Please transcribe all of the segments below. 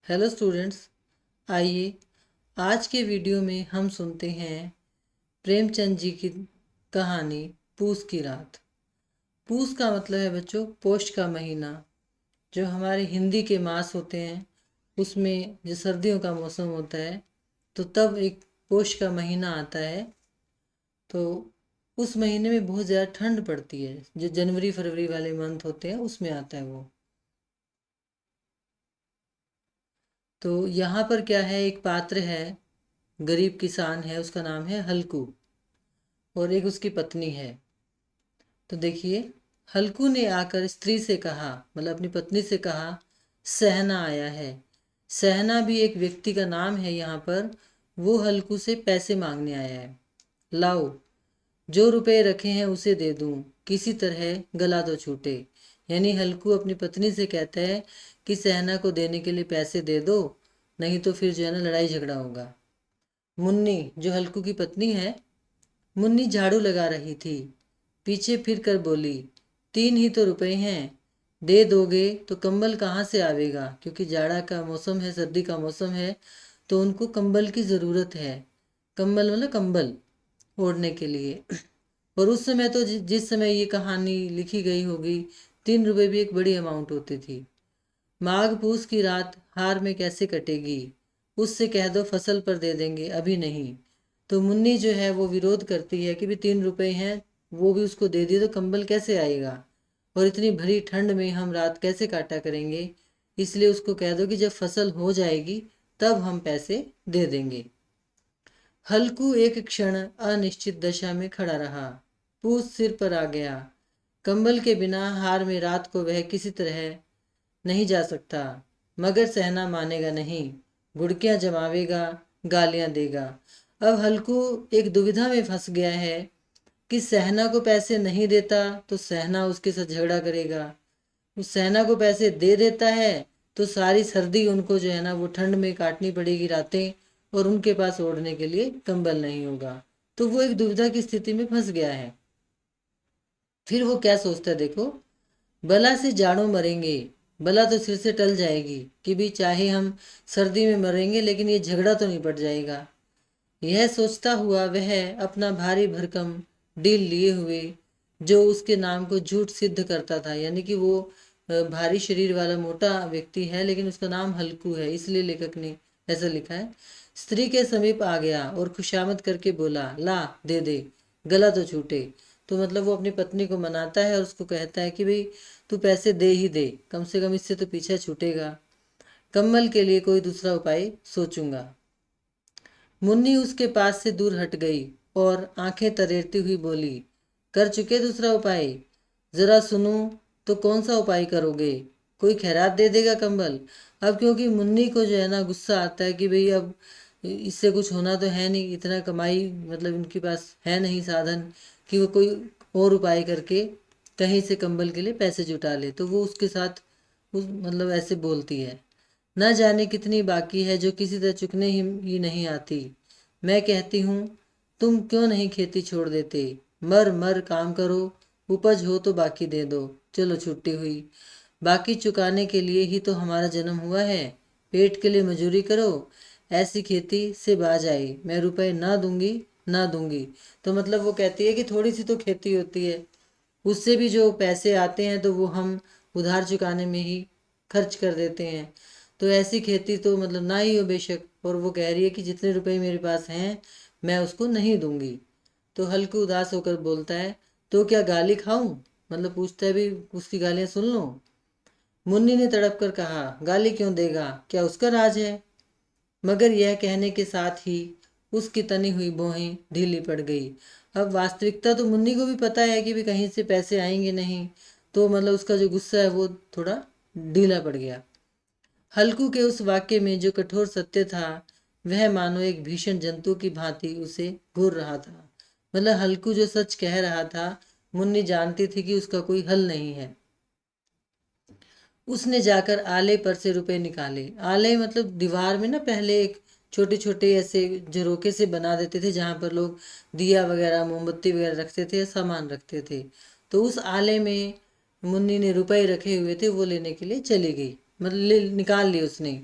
Hello students, आइए आज के वीडियो में हम सुनते हैं प्रेमचंद जी की कहानी पूस की रात। पूस का मतलब है बच्चों पोष का महीना। जो हमारे हिंदी के मास होते हैं उसमें जो सर्दियों का मौसम होता है तो तब एक पोष का महीना आता है। तो उस महीने में बहुत ज़्यादा ठंड पड़ती है, जो जनवरी फरवरी वाले मंथ होते हैं उसमें आता है वो। तो यहाँ पर क्या है, एक पात्र है, गरीब किसान है, उसका नाम है हल्कू, और एक उसकी पत्नी है। तो देखिए, हल्कू ने आकर स्त्री से कहा, मतलब अपनी पत्नी से कहा, सहना आया है। सहना भी एक व्यक्ति का नाम है यहाँ पर। वो हल्कू से पैसे मांगने आया है। लाओ, जो रुपए रखे हैं उसे दे दूं, किसी तरह गला तो छूटे। यानी हल्कू अपनी पत्नी से कहता है कि सहना को देने के लिए पैसे दे दो, नहीं तो फिर जो है ना लड़ाई झगड़ा होगा। मुन्नी, जो हल्कू की पत्नी है, मुन्नी झाड़ू लगा रही थी, पीछे फिर कर बोली, 3 ही तो रुपए हैं, दे दोगे तो कंबल कहाँ से आवेगा, क्योंकि जाड़ा का मौसम है, सर्दी का मौसम है, तो उनको कंबल की ज़रूरत है। कंबल मतलब कंबल ओढ़ने के लिए। और उस समय तो जिस समय ये कहानी लिखी गई होगी, 3 रुपए भी एक बड़ी अमाउंट होती थी। माघ पूस की रात हार में कैसे कटेगी, उससे कह दो फसल पर दे देंगे, अभी नहीं। तो मुन्नी जो है वो विरोध करती है कि भी 3 रुपए हैं, वो भी उसको दे दिए तो कंबल कैसे आएगा, और इतनी भरी ठंड में हम रात कैसे काटा करेंगे। इसलिए उसको कह दो कि जब फसल हो जाएगी तब हम पैसे दे देंगे। हल्कू एक क्षण अनिश्चित दशा में खड़ा रहा। पूस सिर पर आ गया। कंबल के बिना हार में रात को वह किसी तरह नहीं जा सकता। मगर सहना मानेगा नहीं, गुड़कियां जमावेगा, गालियां देगा। अब हल्कू एक दुविधा में फंस गया है कि सहना को पैसे नहीं देता तो सहना उसके साथ झगड़ा करेगा। उस सहना को पैसे दे देता है तो सारी सर्दी उनको जो है ना वो ठंड में काटनी पड़ेगी रातें, और उनके पास ओढ़ने के लिए कंबल नहीं होगा। तो वो एक दुविधा की स्थिति में फंस गया है। फिर वो क्या सोचता है देखो, बला से जाड़ों मरेंगे, बला तो सिर से टल जाएगी कि भी चाहे हम सर्दी में मरेंगे लेकिन ये झगड़ा तो निपट जाएगा। यह सोचता हुआ वह अपना भारी भरकम डील लिए हुए, जो उसके नाम को झूठ सिद्ध करता था, यानी कि वो भारी शरीर वाला मोटा व्यक्ति है लेकिन उसका नाम हल्कू है, इसलिए लेखक ने ऐसा लिखा है, स्त्री के समीप आ गया और खुशामद करके बोला, ला दे दे, गला तो छूटे। तो मतलब वो अपनी पत्नी को मनाता है और उसको कहता है कि भाई तू पैसे दे ही दे, कम से कम इससे तो पीछा छूटेगा। कम्बल के लिए कोई दूसरा उपाय सोचूंगा। मुन्नी उसके पास से दूर हट गई और आंखें तरेरती हुई बोली, कर चुके दूसरा उपाय? जरा सुनूं तो कौन सा उपाय करोगे? कोई खैरात दे देगा कंबल? अब क्योंकि मुन्नी को जो है ना गुस्सा आता है कि भाई अब इससे कुछ होना तो है नहीं, इतना कमाई मतलब इनके पास है नहीं साधन कि वो कोई और उपाय करके कहीं से कंबल के लिए पैसे जुटा ले। तो वो उसके साथ उस मतलब ऐसे बोलती है, न जाने कितनी बाकी है जो किसी तरह चुकने ही नहीं आती। मैं कहती हूँ, तुम क्यों नहीं खेती छोड़ देते? मर मर काम करो, उपज हो तो बाकी दे दो। चलो छुट्टी हुई, बाकी चुकाने के लिए ही तो हमारा जन्म हुआ है। पेट के लिए मजूरी करो, ऐसी खेती से बाज आई, मैं रुपए ना दूंगी ना दूंगी। तो मतलब वो कहती है कि थोड़ी सी तो खेती होती है, उससे भी जो पैसे आते हैं तो वो हम उधार चुकाने में ही खर्च कर देते हैं। तो ऐसी खेती तो मतलब ना ही हो बेशक। और वो कह रही है कि जितने रुपए मेरे पास हैं मैं उसको नहीं दूंगी। तो हल्कू उदास होकर बोलता है, तो क्या गाली खाऊं? मतलब पूछता है भी उसकी गालियां सुन लो। मुन्नी ने तड़प कर कहा, गाली क्यों देगा, क्या उसका राज है? मगर यह कहने के साथ ही उसकी तनी हुई भौहें ढीली पड़ गई। अब वास्तविकता तो मुन्नी को भी पता है कि भी कहीं से पैसे आएंगे नहीं, तो मतलब उसका जो गुस्सा है वो थोड़ा ढीला पड़ गया। हल्कू के उस वाक्य में जो कठोर सत्य था, वह मानो एक भीषण जंतु की भांति उसे घूर रहा था। मतलब हल्कू जो सच कह रहा था, मुन्नी जानती थी कि उसका कोई हल नहीं है। उसने जाकर आले पर से रुपए निकाले। आले मतलब दीवार में ना पहले एक छोटे छोटे ऐसे झरोके से बना देते थे जहाँ पर लोग दिया वगैरह मोमबत्ती वगैरह रखते थे, सामान रखते थे। तो उस आले में मुन्नी ने रुपए रखे हुए थे, वो लेने के लिए चली गई, मतलब निकाल लिए उसने।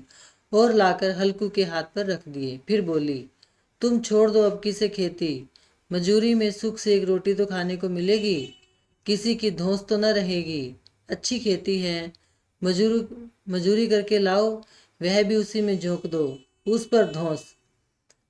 और लाकर हल्कू के हाथ पर रख दिए। फिर बोली, तुम छोड़ दो अब किसे खेती, मजूरी में सुख से एक रोटी तो खाने को मिलेगी, किसी की धौंस तो न रहेगी। अच्छी खेती है, मजूरी करके लाओ, वह भी उसी में झोंक दो, उस पर धौंस।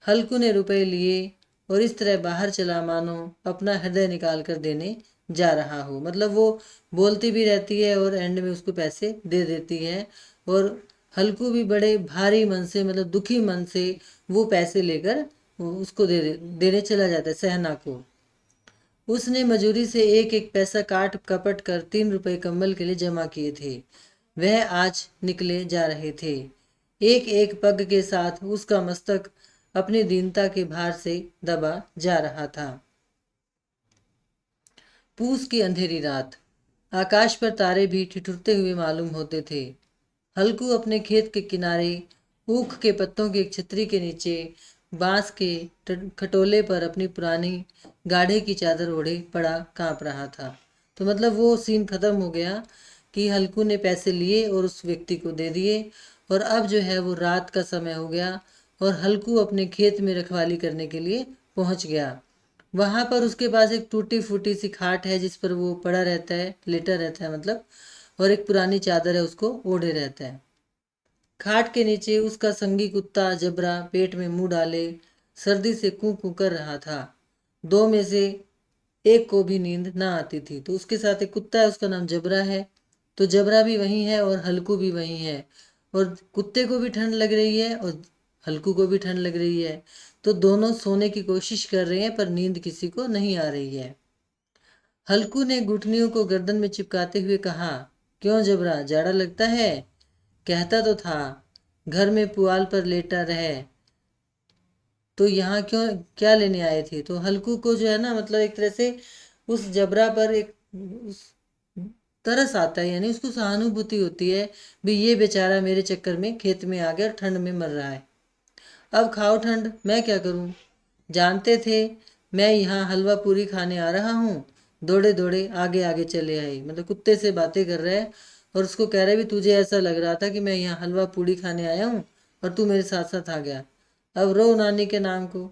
हल्कू ने रुपए लिए और इस तरह बाहर चला मानो अपना हृदय निकाल कर देने जा रहा हो। मतलब वो बोलती भी रहती है और एंड में उसको पैसे दे देती है। और हल्कू भी बड़े भारी मन से, मतलब दुखी मन से वो पैसे लेकर उसको देने चला जाता है सहना को। उसने मजूरी से एक एक पैसा काट कपट कर 3 रुपए कम्बल के लिए जमा किए थे। वह आज निकले जा रहे थे। एक एक पग के साथ उसका मस्तक अपनी दीनता के भार से दबा जा रहा था। पूस की अंधेरी रात, आकाश पर तारे भी ठिठुरते हुए मालूम होते थे। हल्कू अपने खेत के किनारे ऊख के पत्तों की एक छतरी के नीचे बांस के खटोले पर अपनी पुरानी गाढ़े की चादर ओढ़े पड़ा कांप रहा था। तो मतलब वो सीन खत्म हो गया कि हल्कू ने पैसे लिए और उस व्यक्ति को दे दिए, और अब जो है वो रात का समय हो गया और हल्कू अपने खेत में रखवाली करने के लिए पहुंच गया। वहां पर उसके पास एक टूटी फूटी सी खाट है जिस पर वो पड़ा रहता है, लेटा रहता है मतलब, और एक पुरानी चादर है उसको ओढ़े रहता है। खाट के नीचे उसका संगी कुत्ता जबरा पेट में मुंह डाले सर्दी से कू कू कर रहा था। दो में से एक को भी नींद ना आती थी। तो उसके साथ एक कुत्ता है, उसका नाम जबरा है। तो जबरा भी वही है और हल्कू भी वही है, और कुत्ते को भी ठंड लग रही है और हल्कू को भी ठंड लग रही है। तो दोनों सोने की कोशिश कर रहे हैं पर नींद किसी को नहीं आ रही है। हल्कू ने घुटनियों को गर्दन में चिपकाते हुए कहा, क्यों जबरा, जाड़ा लगता है? कहता तो था घर में पुआल पर लेटा रहे, तो यहाँ क्यों, क्या लेने आए थे? तो हल्कू को जो है ना, मतलब एक तरह से उस जबरा पर एक उस तरस आता है, यानी उसको सहानुभूति होती है भी ये बेचारा मेरे चक्कर में खेत में आ गया और ठंड में मर रहा है। अब खाओ ठंड, मैं क्या करूं? जानते थे मैं यहाँ हलवा पूरी खाने आ रहा हूँ, दौड़े दौड़े आगे आगे चले आए। मतलब कुत्ते से बातें कर रहा है और उसको कह रहा है भी तुझे ऐसा लग रहा था कि मैं यहाँ हलवा पूरी खाने आया हूँ और तू मेरे साथ साथ आ गया, अब रो नानी के नाम को।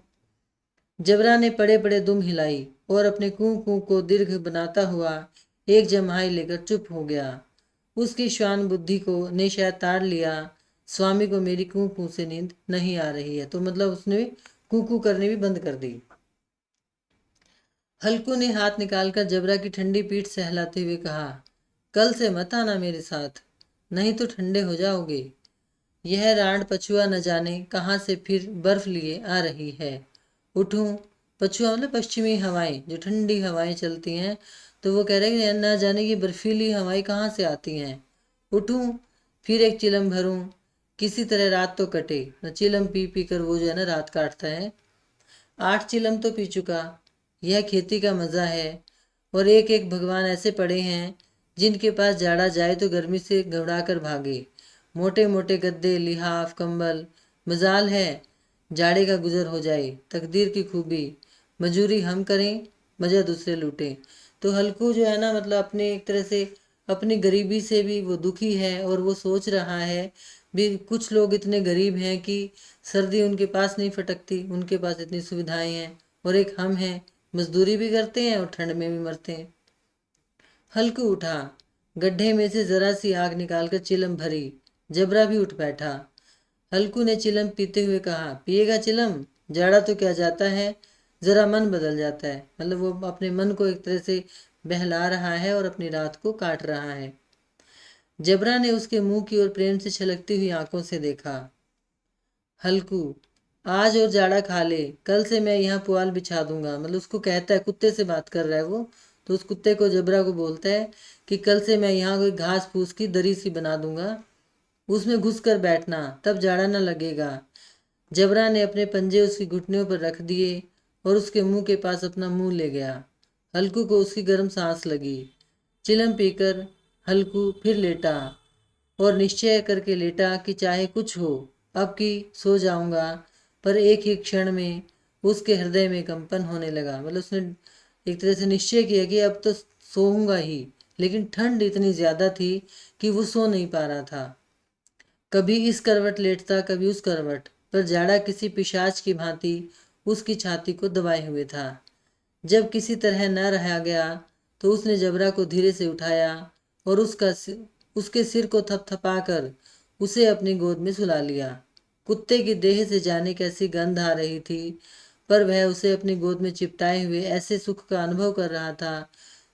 जबरा ने पड़े पड़े दुम हिलाई और अपने कू कू को दीर्घ बनाता हुआ एक जम्हाई लेकर चुप हो गया। उसकी श्वान बुद्धि को ने शायद ताड़ लिया, स्वामी को मेरी कू कू से नींद नहीं आ रही है। तो मतलब उसने कू कू करने भी बंद कर दी। हल्कू ने हाथ निकालकर जबरा की ठंडी पीठ सहलाते हुए कहा, कल से मत आना मेरे साथ, नहीं तो ठंडे हो जाओगे। यह रांड पछुआ न जाने कहाँ से फिर बर्फ लिए आ रही है। उठूं? पछुआ मतलब पश्चिमी हवाएं, जो ठंडी हवाएं चलती हैं। तो वो कह रहे हैं कि न जाने की बर्फीली हवाएं कहाँ से आती हैं। उठूं? फिर एक चिलम भरूं, किसी तरह रात तो कटे न। चिलम पी पी कर वो जो है ना रात काटता है। 8 चिलम तो पी चुका। यह खेती का मज़ा है। और एक एक भगवान ऐसे पड़े हैं जिनके पास जाड़ा जाए तो गर्मी से घबरा कर भागे। मोटे मोटे गद्दे, लिहाफ, कंबल। मजाल है जाड़े का गुजर हो जाए, तकदीर की खूबी। मजूरी हम करें, मज़ा दूसरे लूटें। तो हल्कू जो है ना, मतलब अपने एक तरह से अपनी गरीबी से भी वो दुखी है और वो सोच रहा है भी कुछ लोग इतने गरीब हैं कि सर्दी उनके पास नहीं फटकती, उनके पास इतनी सुविधाएं हैं, और एक हम हैं मजदूरी भी करते हैं और ठंड में भी मरते हैं। हल्कू उठा, गड्ढे में से जरा सी आग निकालकर चिलम भरी। जबरा भी उठ बैठा। हल्कू ने चिलम पीते हुए कहा, पिएगा चिलम? जाड़ा तो क्या जाता है, जरा मन बदल जाता है। मतलब वो अपने मन को एक तरह से बहला रहा है और अपनी रात को काट रहा है। जबरा ने उसके मुंह की ओर प्रेम से छलकती हुई आंखों से देखा। हल्कू, आज और जाड़ा खा ले, कल से मैं यहाँ पुआल बिछा दूंगा। मतलब उसको कहता है, कुत्ते से बात कर रहा है वो, तो उस कुत्ते को जबरा को बोलता है कि कल से मैं यहाँ कोई घास फूस की दरी सी बना दूंगा, उसमें घुस कर बैठना, तब जाड़ा न लगेगा। जबरा ने अपने पंजे उसकी घुटनों पर रख दिए और उसके मुंह के पास अपना मुंह ले गया। हल्कू को उसकी गर्म सांस लगी। चिलम पीकर हल्कू फिर लेटा और निश्चय करके लेटा कि चाहे कुछ हो, अब की सो जाऊंगा। पर एक ही क्षण में उसके हृदय में कंपन होने लगा। मतलब उसने एक तरह से निश्चय किया कि अब तो सोऊंगा ही, लेकिन ठंड इतनी ज्यादा थी कि वो सो नहीं पा रहा था। कभी इस करवट लेटता, कभी उस करवट, पर जाड़ा किसी पिशाच की भांति उसकी छाती को दबाए हुए था। जब किसी तरह न रहा गया तो उसने जबरा को धीरे से उठाया और उसके सिर को थपथपाकर उसे अपनी गोद में सुला लिया। कुत्ते की देह से जाने कैसी गंध आ रही थी, पर वह उसे अपनी गोद में चिपटाए हुए ऐसे सुख का अनुभव कर रहा था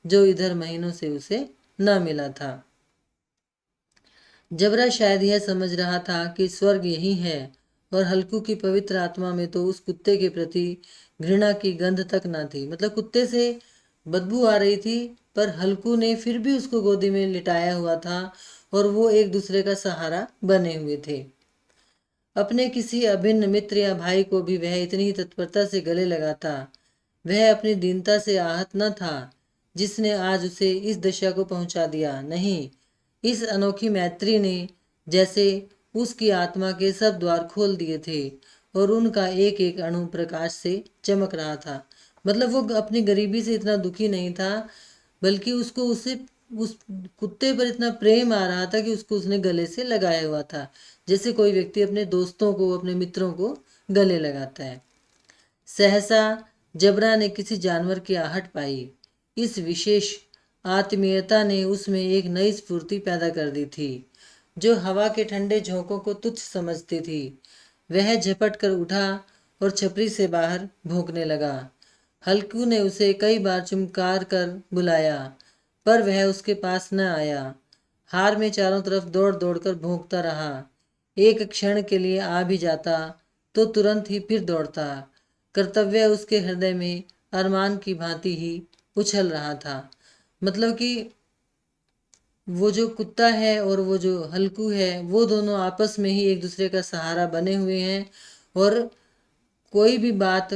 जो इधर महीनों से उसे न मिला था। जबरा शायद यह समझ रहा था कि स्वर्ग यही है, और हल्कू की पवित्र आत्मा में तो उस कुत्ते के प्रति घृणा की गंध तक न थी। मतलब कुत्ते से बदबू आ रही थी, पर हल्कू ने फिर भी उसको गोदी में लिटाया हुआ था और वो एक दूसरे का सहारा बने हुए थे। अपने किसी अभिन्न मित्र या भाई को भी वह इतनी ही तत्परता से गले लगाता। वह अपनी दीनता से आहत न था जिसने आज उसे इस दशा को पहुंचा दिया। नहीं, इस अनोखी मैत्री ने जैसे उसकी आत्मा के सब द्वार खोल दिए थे और उनका एक एक अणु प्रकाश से चमक रहा था। मतलब वो अपनी गरीबी से इतना दुखी नहीं था, बल्कि उसको उसे उस कुत्ते पर इतना प्रेम आ रहा था कि उसको उसने गले से लगाया हुआ था, जैसे कोई व्यक्ति अपने दोस्तों को, अपने मित्रों को गले लगाता है। सहसा जबरा ने किसी जानवर की आहट पाई। इस विशेष आत्मीयता ने उसमें एक नई स्फूर्ति पैदा कर दी थी, जो हवा के ठंडे झोंकों को तुच्छ समझती थी। वह झपट कर उठा और छपरी से बाहर भौंकने लगा। हल्कू ने उसे कई बार चुमकार कर बुलाया, पर वह उसके पास न आया। हार में चारों तरफ दौड़ दौड़ कर भौंकता रहा। एक क्षण के लिए आ भी जाता तो तुरंत ही फिर दौड़ता। कर्तव्य उसके हृदय में अरमान की भांति ही उछल रहा था। मतलब कि वो जो कुत्ता है और वो जो हल्कू है, वो दोनों आपस में ही एक दूसरे का सहारा बने हुए हैं, और कोई भी बात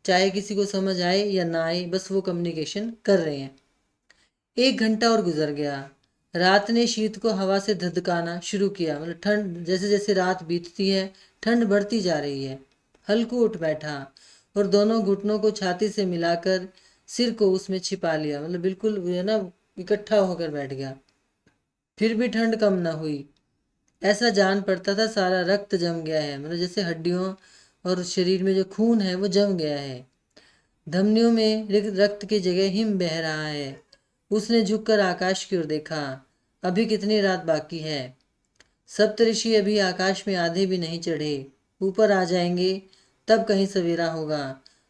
चाहे किसी को समझ आए या ना आए, बस वो कम्युनिकेशन कर रहे हैं। 1 घंटा और गुजर गया। रात ने शीत को हवा से धधकाना शुरू किया। मतलब ठंड, जैसे जैसे रात बीतती है ठंड बढ़ती जा रही है। हल्कू उठ बैठा और दोनों घुटनों को छाती से मिलाकर सिर को उसमें छिपा लिया। मतलब बिल्कुल वो है ना, इकट्ठा होकर बैठ गया। फिर भी ठंड कम न हुई। ऐसा जान पड़ता था सारा रक्त जम गया है। मतलब जैसे हड्डियों और शरीर में जो खून है वो जम गया है। धमनियों में रक्त की जगह हिम बह रहा है। उसने झुककर आकाश की ओर देखा। अभी कितनी रात बाकी है। सप्तऋषि अभी आकाश में आधे भी नहीं चढ़े। ऊपर आ जाएंगे तब कहीं सवेरा होगा।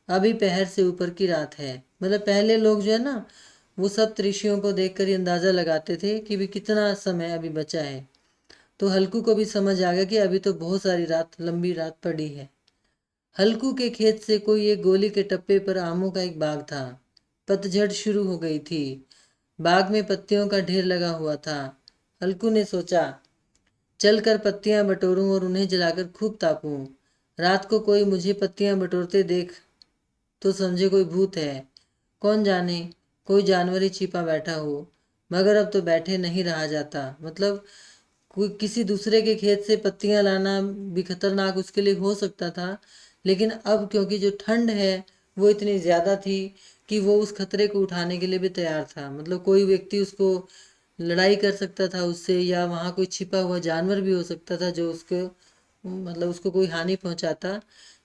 अभी पहर से ऊपर की रात है। मतलब पहले लोग जो है ना, वो सप्तऋषियों को देखकर ही अंदाजा लगाते थे कि भी कितना समय अभी बचा है। तो हल्कू को भी समझ आ गया कि अभी तो बहुत सारी रात, लंबी रात पड़ी है। हल्कू के खेत से कोई एक गोली के टप्पे पर आमों का एक बाग था। पतझड़ शुरू हो गई थी। बाग में पत्तियों का ढेर लगा हुआ था। हल्कू ने सोचा, चलकर पत्तियां बटोरूं और उन्हें जलाकर खूब तापूं। रात को कोई मुझे पत्तियां बटोरते देख तो समझे कोई भूत है। कौन जाने कोई जानवर ही छिपा बैठा हो। मगर अब तो बैठे नहीं रहा जाता। मतलब कोई किसी दूसरे के खेत से पत्तियां लाना भी खतरनाक उसके लिए हो सकता था, लेकिन अब क्योंकि जो ठंड है वो इतनी ज़्यादा थी कि वो उस खतरे को उठाने के लिए भी तैयार था। मतलब कोई व्यक्ति उसको लड़ाई कर सकता था उससे, या वहाँ कोई छिपा हुआ जानवर भी हो सकता था जो उसको, मतलब उसको कोई हानि पहुंचाता।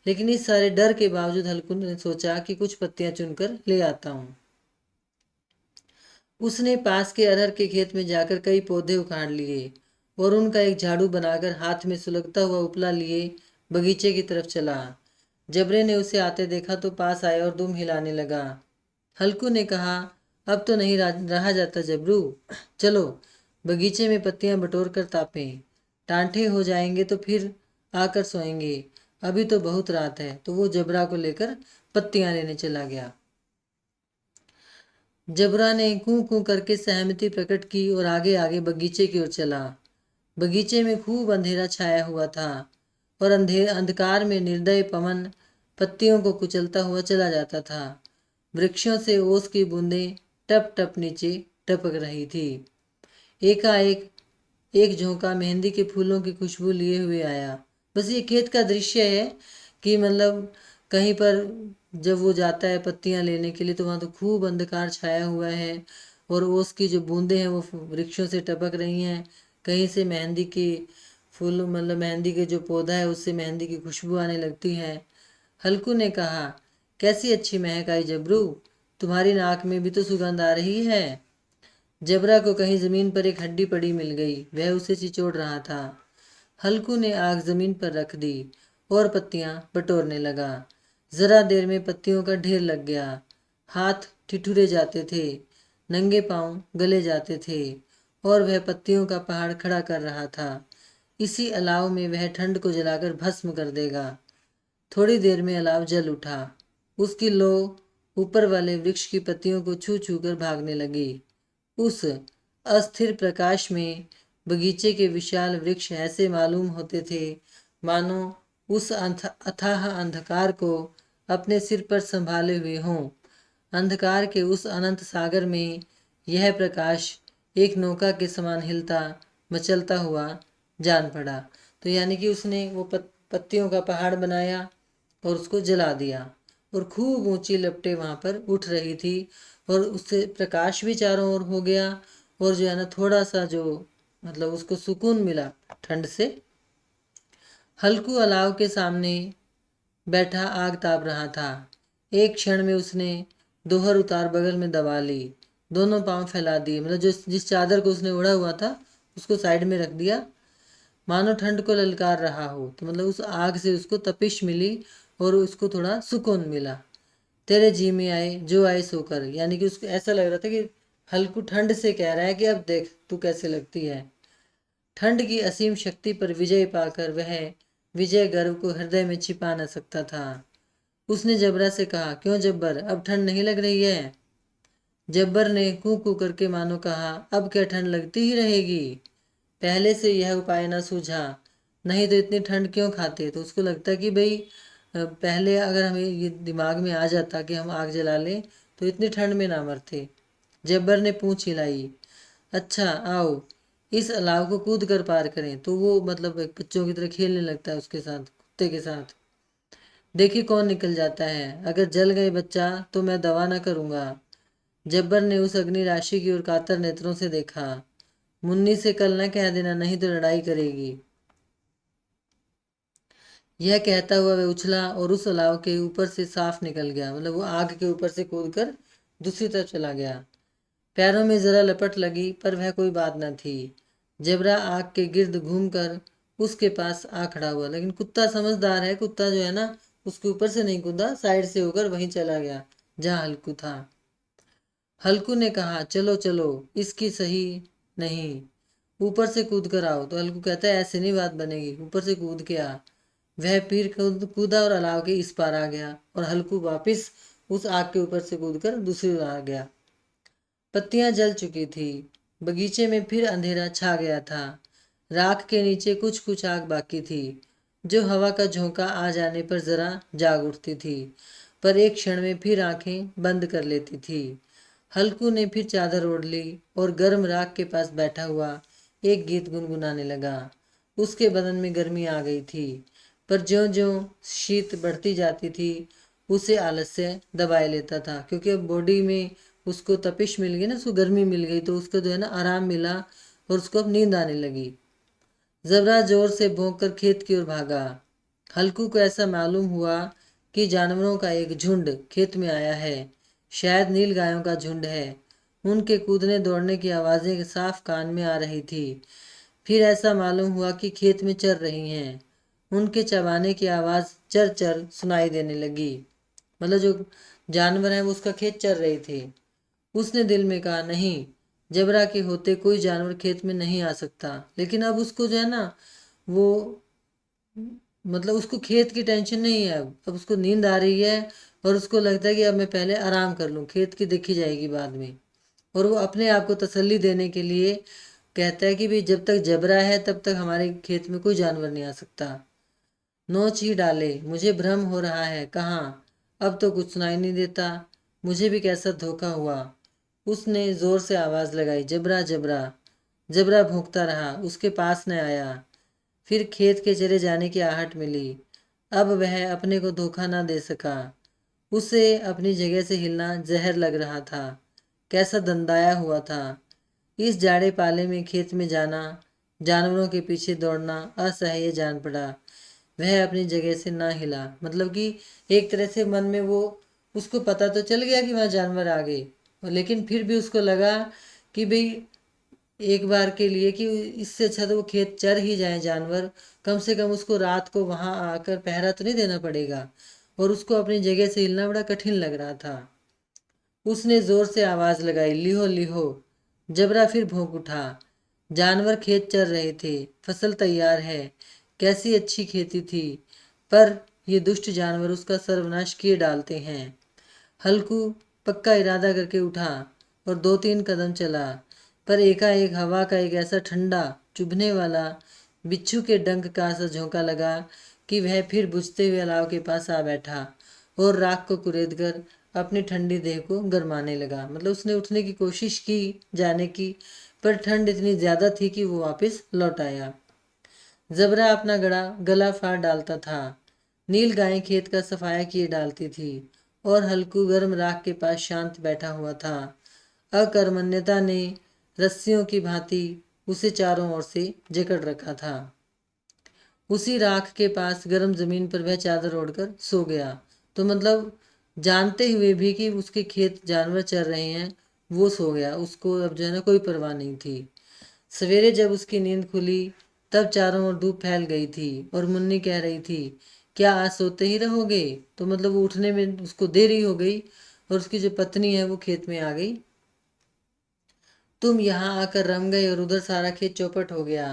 लेकिन इस सारे डर के बावजूद हल्कू ने सोचा कि कुछ पत्तियां चुनकर ले आता हूँ। उसने पास के अरहर के खेत में जाकर कई पौधे उखाड़ लिए और उनका एक झाड़ू बनाकर हाथ में सुलगता हुआ उपला लिए बगीचे की तरफ चला। जबरे ने उसे आते देखा तो पास आया और दुम हिलाने लगा। हल्कू ने कहा, अब तो नहीं रहा जाता जबरू, चलो बगीचे में पत्तियां बटोर कर तापें। टांठे हो जाएंगे तो फिर आकर सोएंगे। अभी तो बहुत रात है। तो वो जबरा को लेकर पत्तियां लेने चला गया। जबरा ने कूं कूं करके सहमति प्रकट की और आगे आगे बगीचे की ओर चला। बगीचे में खूब अंधेरा छाया हुआ था और अंधकार में निर्दय पवन पत्तियों को कुचलता हुआ चला जाता था। वृक्षों से ओस की बूंदें टप टप नीचे टपक रही थी। एकाएक एक झोंका मेहंदी के फूलों की खुशबू लिए हुए आया। बस ये खेत का दृश्य है कि मतलब कहीं पर जब वो जाता है पत्तियां लेने के लिए तो वहाँ तो खूब अंधकार छाया हुआ है और ओस की जो बूंदें हैं वो वृक्षों से टपक रही हैं। कहीं से मेहंदी के फूल मतलब मेहंदी के जो पौधा है उससे मेहंदी की खुशबू आने लगती है। हल्कू ने कहा, कैसी अच्छी महक आई जबरू, तुम्हारी नाक में भी तो सुगंध आ रही है। जबरा को कहीं जमीन पर एक हड्डी पड़ी मिल गई, वह उसे चिचोड़ रहा था। हल्कू ने आग जमीन पर रख दी और पत्तियां बटोरने लगा। जरा देर में पत्तियों का ढेर लग गया। हाथ ठिठुरे जाते थे, नंगे पांव गले जाते थे और वह पत्तियों का पहाड़ खड़ा कर रहा था। इसी अलाव में वह ठंड को जलाकर भस्म कर देगा। थोड़ी देर में अलाव जल उठा। उसकी लो ऊपर वाले वृक्ष की पत्तियों को छू छू कर भागने लगी। उस अस्थिर प्रकाश में बगीचे के विशाल वृक्ष ऐसे मालूम होते थे मानो उस अथाह अंधकार को अपने सिर पर संभाले हुए हों। अंधकार के उस अनंत सागर में यह प्रकाश एक नौका के समान हिलता मचलता हुआ जान पड़ा। तो यानी कि उसने वो पत्तियों का पहाड़ बनाया और उसको जला दिया और खूब ऊंची लपटें वहां पर उठ रही थी और उससे प्रकाश भी चारों ओर हो गया और जो है ना थोड़ा सा जो मतलब उसको सुकून मिला ठंड से। हल्कू अलाव के सामने बैठा आग ताप रहा था। एक क्षण में उसने दोहर उतार बगल में दबा ली, दोनों पांव फैला दिए, मतलब जिस चादर को उसने ओढ़ा हुआ था उसको साइड में रख दिया, मानो ठंड को ललकार रहा हो। तो मतलब उस आग से उसको तपिश मिली और उसको थोड़ा सुकून मिला। तेरे जी में आए जो आए सो कर, यानी कि उसको ऐसा लग रहा था कि हल्कू ठंड से कह रहा है कि अब देख तू कैसे लगती है। ठंड की असीम शक्ति पर विजय पाकर वह विजय गर्व को हृदय में छिपा न सकता था। उसने जबरा से कहा, क्यों जब्बर, अब ठंड नहीं लग रही है? जब्बर ने कू कू करके मानो कहा, अब क्या ठंड लगती ही रहेगी, पहले से यह उपाय न सूझा, नहीं तो इतनी ठंड क्यों खाते। तो उसको लगता कि भाई पहले अगर हमें ये दिमाग में आ जाता कि हम आग जला लें तो इतनी ठंड में ना मरते। जब्बर ने पूंछ हिलाई, अच्छा आओ इस अलाव को कूद कर पार करें। तो वो मतलब एक बच्चों की तरह खेलने लगता है उसके साथ, कुत्ते के साथ। देखिए कौन निकल जाता है, अगर जल गए बच्चा तो मैं दवा ना करूंगा। जब्बर ने उस अग्नि राशि की ओर कातर नेत्रों से देखा। मुन्नी से कल न कह देना, नहीं तो लड़ाई करेगी। यह कहता हुआ वह उछला और उस अलाव के ऊपर से साफ निकल गया, मतलब वो आग के ऊपर से कूद कर दूसरी तरफ चला गया। पैरों में जरा लपट लगी पर वह कोई बात न थी। जबरा आग के गिर्द घूमकर उसके पास आ खड़ा हुआ, लेकिन कुत्ता समझदार है, कुत्ता जो है ना उसके ऊपर से नहीं कूदा, साइड से होकर वहीं चला गया जहां हल्कू था। हल्कू ने कहा, चलो चलो इसकी सही नहीं, ऊपर से कूद कर आओ। तो हल्कू कहता है ऐसे नहीं बात बनेगी, ऊपर से कूद के आ। वह फिर कूदा और अलाव के इस पार आ गया और हल्कू वापिस उस आग के ऊपर से कूदकर दूसरी ओर आ गया। पत्तियां जल चुकी थी, बगीचे में फिर अंधेरा छा गया था। राख के नीचे कुछ कुछ आग बाकी थी जो हवा का झोंका आ जाने पर जरा जाग उठती थी, पर एक क्षण में फिर आंखें बंद कर लेती थी। हल्कू ने फिर चादर ओढ़ ली और गर्म राख के पास बैठा हुआ एक गीत गुनगुनाने लगा। उसके बदन में गर्मी आ गई थी, पर ज्यों ज्यों शीत बढ़ती जाती थी उसे आलस्य दबाए लेता था, क्योंकि अब बॉडी में उसको तपिश मिल गई ना, उसको गर्मी मिल गई, तो उसको जो है ना आराम मिला और उसको अब नींद आने लगी। जबरा जोर से भौंक कर खेत की ओर भागा। हल्कू को ऐसा मालूम हुआ कि जानवरों का एक झुंड खेत में आया है, शायद नील गायों का झुंड है। उनके कूदने दौड़ने की आवाजें साफ कान में आ रही थी। फिर ऐसा मालूम हुआ कि खेत में चर रही हैं। उनके चबाने की आवाज चर चर सुनाई देने लगी, मतलब जो जानवर हैं वो उसका खेत चर रहे थे। उसने दिल में कहा, नहीं, जबरा के होते कोई जानवर खेत में नहीं आ सकता। लेकिन अब उसको जो है ना वो मतलब उसको खेत की टेंशन नहीं है, अब उसको नींद आ रही है और उसको लगता है कि अब मैं पहले आराम कर लूँ, खेत की देखी जाएगी बाद में। और वो अपने आप को तसल्ली देने के लिए कहता है कि भाई जब तक जबरा है तब तक हमारे खेत में कोई जानवर नहीं आ सकता। नोच ही डाले, मुझे भ्रम हो रहा है, कहाँ, अब तो कुछ सुनाई नहीं देता, मुझे भी कैसा धोखा हुआ। उसने जोर से आवाज लगाई, जबरा जबरा। जबरा भौंकता रहा, उसके पास न आया। फिर खेत के चले जाने की आहट मिली। अब वह अपने को धोखा न दे सका। उसे अपनी जगह से हिलना जहर लग रहा था, कैसा दंदाया हुआ था। इस जाड़े पाले में खेत में जाना जानवरों के पीछे दौड़ना असह्य जान पड़ा। वह अपनी जगह से ना हिला। मतलब कि एक तरह से मन में वो, उसको पता तो चल गया कि वहाँ जानवर आ गए, लेकिन फिर भी उसको लगा कि भाई एक बार के लिए कि इससे अच्छा तो वो खेत चर ही जाए जानवर, कम से कम उसको रात को वहां आकर पहरा तो नहीं देना पड़ेगा। और उसको अपनी जगह से हिलना बड़ा कठिन लग रहा था। उसने जोर से आवाज लगाई, लिहो लिहो। जबरा फिर भौंक उठा। जानवर खेत चर रहे थे, फसल तैयार है, कैसी अच्छी खेती थी, पर ये दुष्ट जानवर उसका सर्वनाश किए डालते हैं। हल्कू पक्का इरादा करके उठा और 2-3 कदम चला, पर एकाएक हवा का एक ऐसा ठंडा चुभने वाला बिच्छू के डंक का सा झोंका लगा कि वह फिर बुझते हुए अलाव के पास आ बैठा और राख को कुरेद कर अपनी ठंडी देह को गरमाने लगा। मतलब उसने उठने की कोशिश की जाने की, पर ठंड इतनी ज्यादा थी कि वो वापस लौट आया। जबरा अपना गला फाड़ डालता था। नील गाय खेत का सफाया किए डालती थी और हल्कू गर्म राख के पास शांत बैठा हुआ था। अकर्मण्यता ने रस्सियों की भांति उसे चारों ओर से जकड़ रखा था। उसी राख के पास गर्म जमीन पर वह चादर ओढ़कर सो गया। तो मतलब जानते हुए भी कि उसके खेत जानवर चर रहे हैं, वो सो गया। उसको अब जो है ना कोई परवाह नहीं थी। सवेरे जब उसकी नींद खुली तब चारों ओर धूप फैल गई थी और मुन्नी कह रही थी, क्या आज सोते ही रहोगे? तो मतलब वो उठने में उसको देरी हो गई और उसकी जो पत्नी है वो खेत में आ गई। तुम यहाँ आकर रम गए और उधर सारा खेत चौपट हो गया।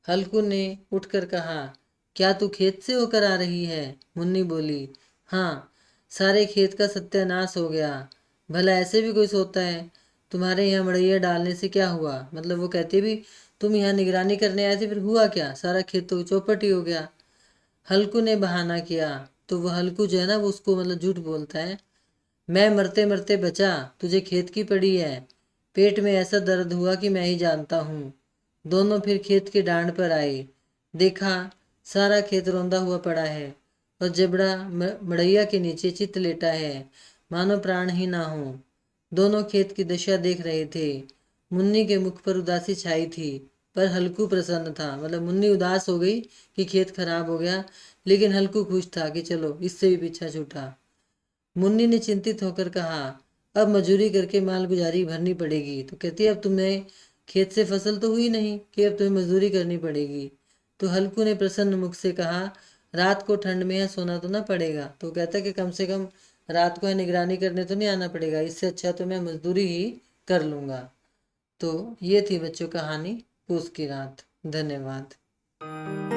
हल्कू ने उठकर कहा, क्या तू खेत से होकर आ रही है? मुन्नी बोली, हाँ, सारे खेत का सत्यानाश हो गया। भला ऐसे भी कोई सोता है? तुम्हारे यहाँ मड़ैया डालने से क्या हुआ? मतलब वो कहती भी, तुम यहाँ निगरानी करने आए थे, फिर हुआ क्या? सारा खेत तो चौपट ही हो गया। हल्कू ने बहाना किया। तो वो हल्कू जो है ना वो उसको मतलब झूठ बोलता है। मैं मरते मरते बचा, तुझे खेत की पड़ी है। पेट में ऐसा दर्द हुआ कि मैं ही जानता हूँ। दोनों फिर खेत के डांड पर आए। देखा, सारा खेत रौंदा हुआ पड़ा है और जबड़ा मड़ैया के नीचे चित लेटा है, मानो प्राण ही ना हो। दोनों खेत की दशा देख रहे थे। मुन्नी के मुख पर उदासी छाई थी, पर हल्कू प्रसन्न था। मतलब मुन्नी उदास हो गई कि खेत खराब हो गया, लेकिन हल्कू खुश था कि चलो इससे भी पीछा छूटा। मुन्नी ने चिंतित होकर कहा, अब मजूरी करके माल गुजारी भरनी पड़ेगी। तो कहती है, अब तुम्हें खेत से फसल तो हुई नहीं कि अब तुम्हें मजदूरी करनी पड़ेगी। तो हल्कू ने प्रसन्न मुख से कहा, रात को ठंड में है, सोना तो ना पड़ेगा। तो कहता है कि कम से कम रात को है निगरानी करने तो नहीं आना पड़ेगा, इससे अच्छा तो मैं मजदूरी ही कर लूँगा। तो ये थी बच्चों कहानी पूस की रात। धन्यवाद।